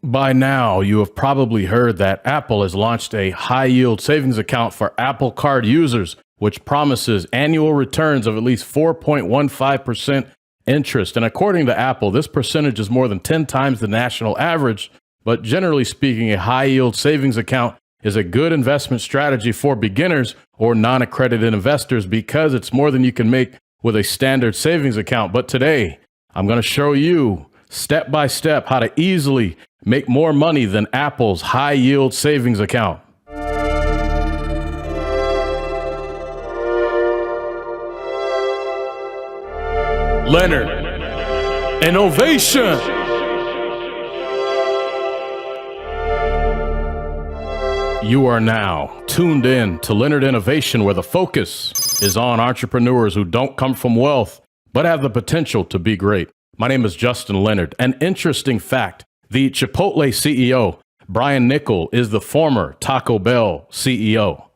By now, you have probably heard that Apple has launched a high-yield savings account for Apple Card users, which promises annual returns of at least 4.15% interest. And according to Apple, this percentage is more than 10 times the national average. But generally speaking, a high-yield savings account is a good investment strategy for beginners or non-accredited investors because it's more than you can make with a standard savings account. But today, I'm going to show you step by step how to easily make more money than Apple's high-yield savings account. Leonard, innovation. You are now tuned in to Leonard Innovation, where the focus is on entrepreneurs who don't come from wealth, but have the potential to be great. My name is Justin Leonard. An interesting fact, the Chipotle CEO, Brian Niccol, is the former Taco Bell CEO.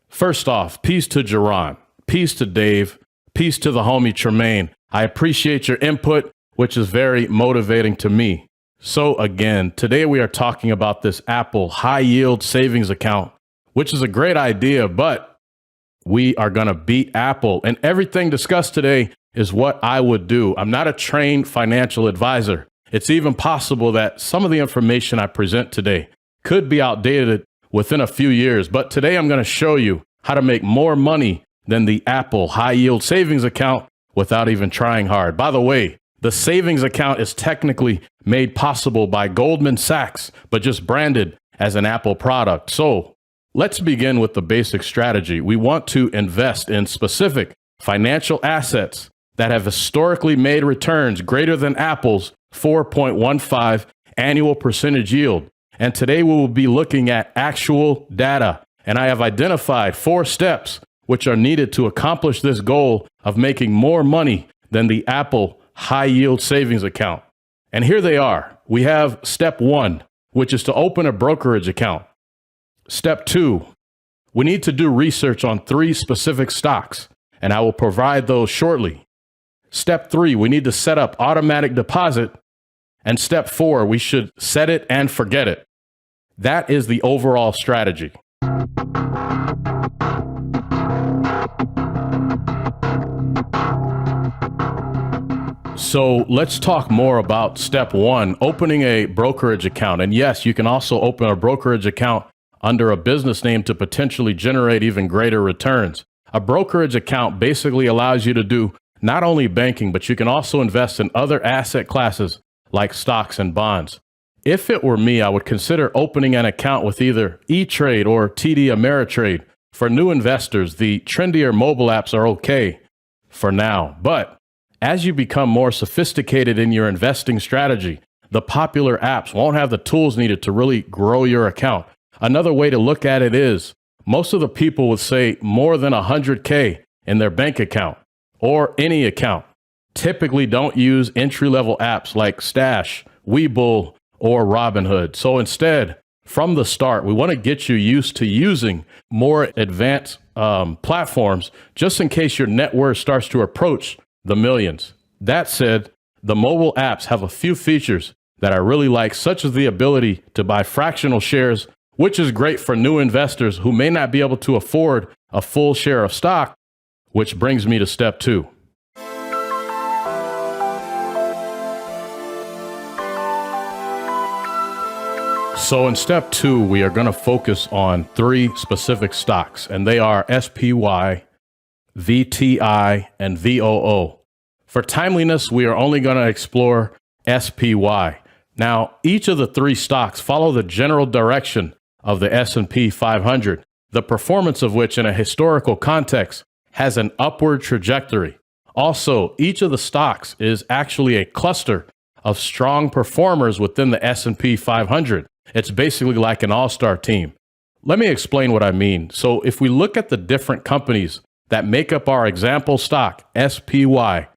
First off, peace to Jerron, peace to Dave, peace to the homie Tremaine. I appreciate your input, which is very motivating to me. So again, today we are talking about this Apple high-yield savings account, which is a great idea, but we are going to beat Apple. And everything discussed today is what I would do. I'm not a trained financial advisor. It's even possible that some of the information I present today could be outdated within a few years. But today I'm going to show you how to make more money than the Apple high-yield savings account without even trying hard. By the way, the savings account is technically made possible by Goldman Sachs, but just branded as an Apple product. So let's begin with the basic strategy. We want to invest in specific financial assets that have historically made returns greater than Apple's 4.15 annual percentage yield. And today we will be looking at actual data. And I have identified 4 steps which are needed to accomplish this goal of making more money than the Apple high-yield savings account. And here they are. We have step 1, which is to open a brokerage account. Step 2, we need to do research on 3 specific stocks, and I will provide those shortly. Step 3, we need to set up automatic deposit. And step 4, we should set it and forget it. That is the overall strategy. So let's talk more about step 1, opening a brokerage account. And yes, you can also open a brokerage account under a business name to potentially generate even greater returns. A brokerage account basically allows you to do not only banking, but you can also invest in other asset classes like stocks and bonds. If it were me, I would consider opening an account with either E-Trade or TD Ameritrade. For new investors, the trendier mobile apps are okay for now, but as you become more sophisticated in your investing strategy, the popular apps won't have the tools needed to really grow your account. Another way to look at it is most of the people would say more than 100K in their bank account or any account typically don't use entry-level apps like Stash, Webull, or Robinhood. So instead, from the start, we want to get you used to using more advanced platforms just in case your net worth starts to approach the millions. That said, the mobile apps have a few features that I really like, such as the ability to buy fractional shares, which is great for new investors who may not be able to afford a full share of stock, which brings me to step 2. So in step 2, we are going to focus on 3 specific stocks, and they are SPY, VTI, and VOO. For timeliness, we are only going to explore SPY. Now, each of the 3 stocks follow the general direction of the S&P 500, the performance of which in a historical context has an upward trajectory. Also, each of the stocks is actually a cluster of strong performers within the S&P 500. It's basically like an all-star team. Let me explain what I mean. So if we look at the different companies that make up our example stock, SPY,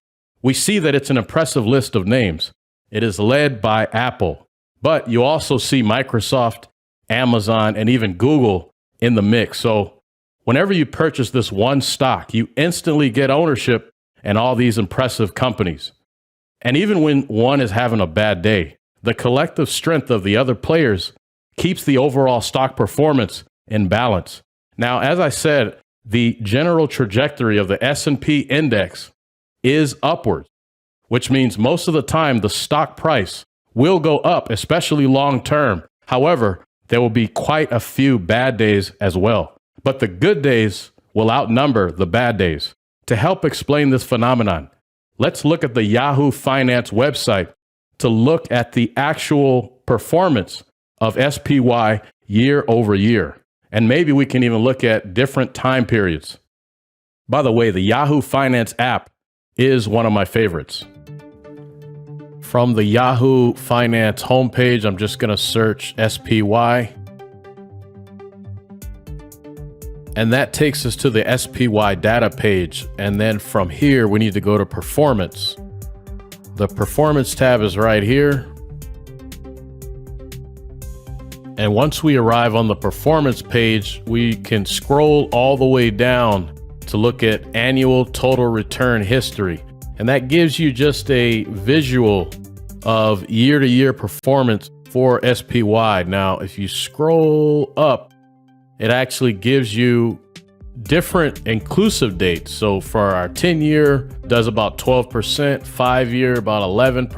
we see that it's an impressive list of names. It is led by Apple, but you also see Microsoft, Amazon, and even Google in the mix. So whenever you purchase this one stock, you instantly get ownership in all these impressive companies. And even when one is having a bad day, The collective strength of the other players keeps the overall stock performance in balance. Now, as I said, the general trajectory of the S&P index is upwards, which means most of the time the stock price will go up, especially long term. However, there will be quite a few bad days as well. But the good days will outnumber the bad days. To help explain this phenomenon, let's look at the Yahoo Finance website to look at the actual performance of SPY year over year. And maybe we can even look at different time periods. By the way, the Yahoo Finance app is one of my favorites. From the Yahoo Finance homepage, I'm just going to search SPY. And that takes us to the SPY data page. And then from here, we need to go to performance. The performance tab is right here. And once we arrive on the performance page, we can scroll all the way down to look at annual total return history. And that gives you just a visual of year-to-year performance for SPY. Now, if you scroll up, it actually gives you different inclusive dates. So for our 10-year, does about 12%, 5-year, about 11%,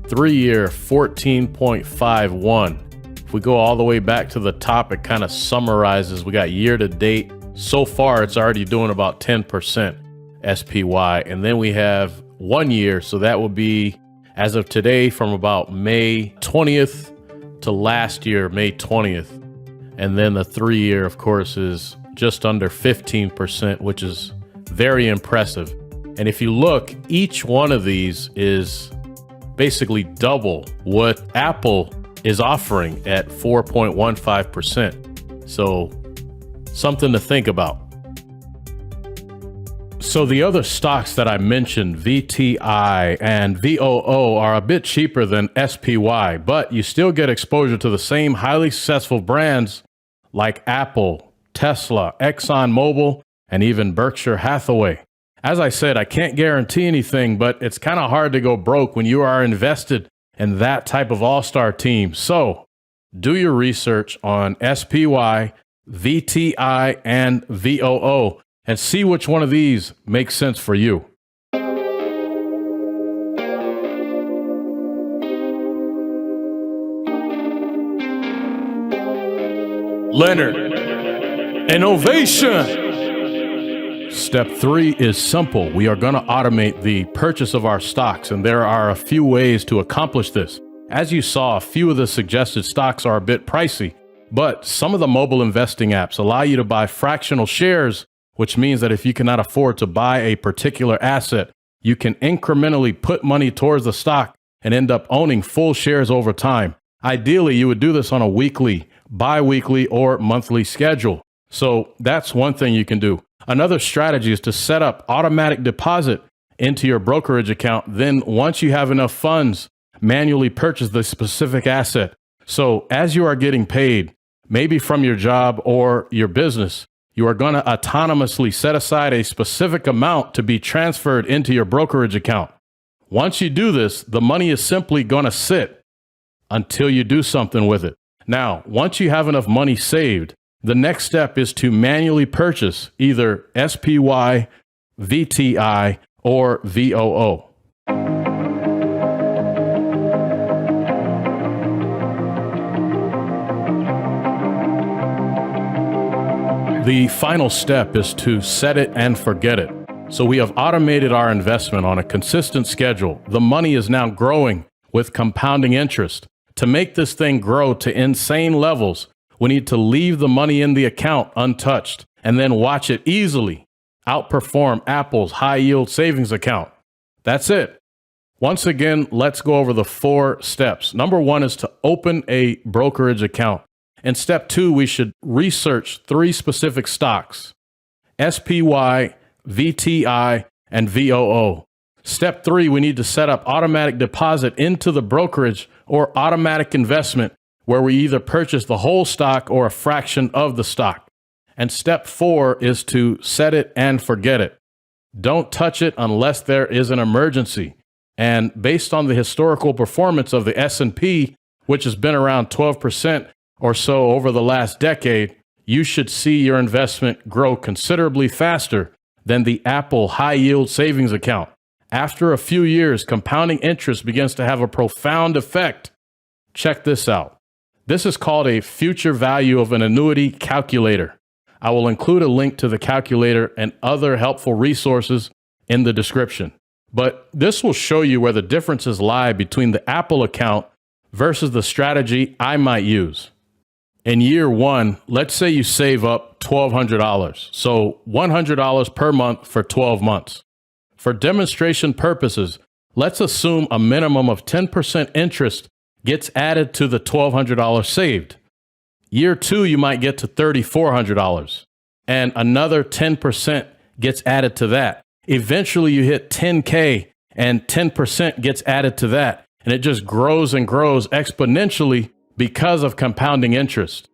3-year, 14.51. If we go all the way back to the top, it kind of summarizes. We got year to date. So far, it's already doing about 10% SPY. And then we have 1 year. So that will be, as of today, from about May 20th to last year, May 20th. And then the 3-year, of course, is just under 15%, which is very impressive. And if you look, each one of these is basically double what Apple is offering at 4.15%. So something to think about. So the other stocks that I mentioned, VTI and VOO, are a bit cheaper than SPY, but you still get exposure to the same highly successful brands like Apple, Tesla, ExxonMobil, and even Berkshire Hathaway. As I said, I can't guarantee anything, but it's kind of hard to go broke when you are invested in that type of all-star team. So do your research on SPY, VTI, and VOO and see which one of these makes sense for you. Leonard, innovation. Step 3 is simple. We are going to automate the purchase of our stocks, and there are a few ways to accomplish this. As you saw, a few of the suggested stocks are a bit pricey, but some of the mobile investing apps allow you to buy fractional shares, which means that if you cannot afford to buy a particular asset, you can incrementally put money towards the stock and end up owning full shares over time. Ideally, you would do this on a weekly, bi-weekly, or monthly schedule. So that's one thing you can do. Another strategy is to set up automatic deposit into your brokerage account. Then once you have enough funds, manually purchase the specific asset. So as you are getting paid, maybe from your job or your business, you are going to autonomously set aside a specific amount to be transferred into your brokerage account. Once you do this, the money is simply going to sit until you do something with it. Now, once you have enough money saved, the next step is to manually purchase either SPY, VTI, or VOO. The final step is to set it and forget it. So we have automated our investment on a consistent schedule. The money is now growing with compounding interest. To make this thing grow to insane levels, we need to leave the money in the account untouched and then watch it easily outperform Apple's high yield savings account. That's it. Once again, let's go over the 4 steps. Number 1 is to open a brokerage account. In step 2, we should research 3 specific stocks: SPY, VTI, and VOO. Step 3, we need to set up automatic deposit into the brokerage or automatic investment, where we either purchase the whole stock or a fraction of the stock. And step 4 is to set it and forget it. Don't touch it unless there is an emergency. And based on the historical performance of the S&P, which has been around 12% or so over the last decade, you should see your investment grow considerably faster than the Apple high yield savings account. After a few years, compounding interest begins to have a profound effect. Check this out. This is called a future value of an annuity calculator. I will include a link to the calculator and other helpful resources in the description. But this will show you where the differences lie between the Apple account versus the strategy I might use. In year one, let's say you save up $1,200, so $100 per month for 12 months. For demonstration purposes, let's assume a minimum of 10% interest gets added to the $1,200 saved. Year two, you might get to $3,400, and another 10% gets added to that. Eventually, you hit $10K, and 10% gets added to that, and it just grows and grows exponentially because of compounding interest.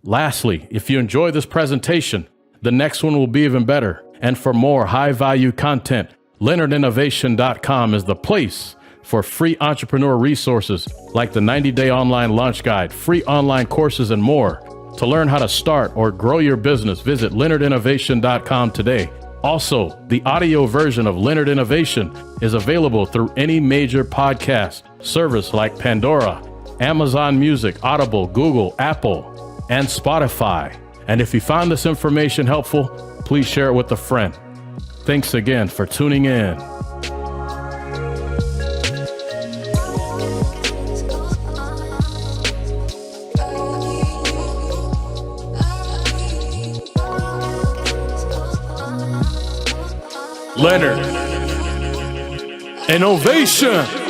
Lastly, if you enjoy this presentation, the next one will be even better. And for more high-value content, LeonardInnovation.com is the place for free entrepreneur resources like the 90-day online launch guide, free online courses, and more. To learn how to start or grow your business, visit LeonardInnovation.com today. Also, the audio version of Leonard Innovation is available through any major podcast service like Pandora, Amazon Music, Audible, Google, Apple, and Spotify. And if you found this information helpful, please share it with a friend. Thanks again for tuning in. Leonard Innovation.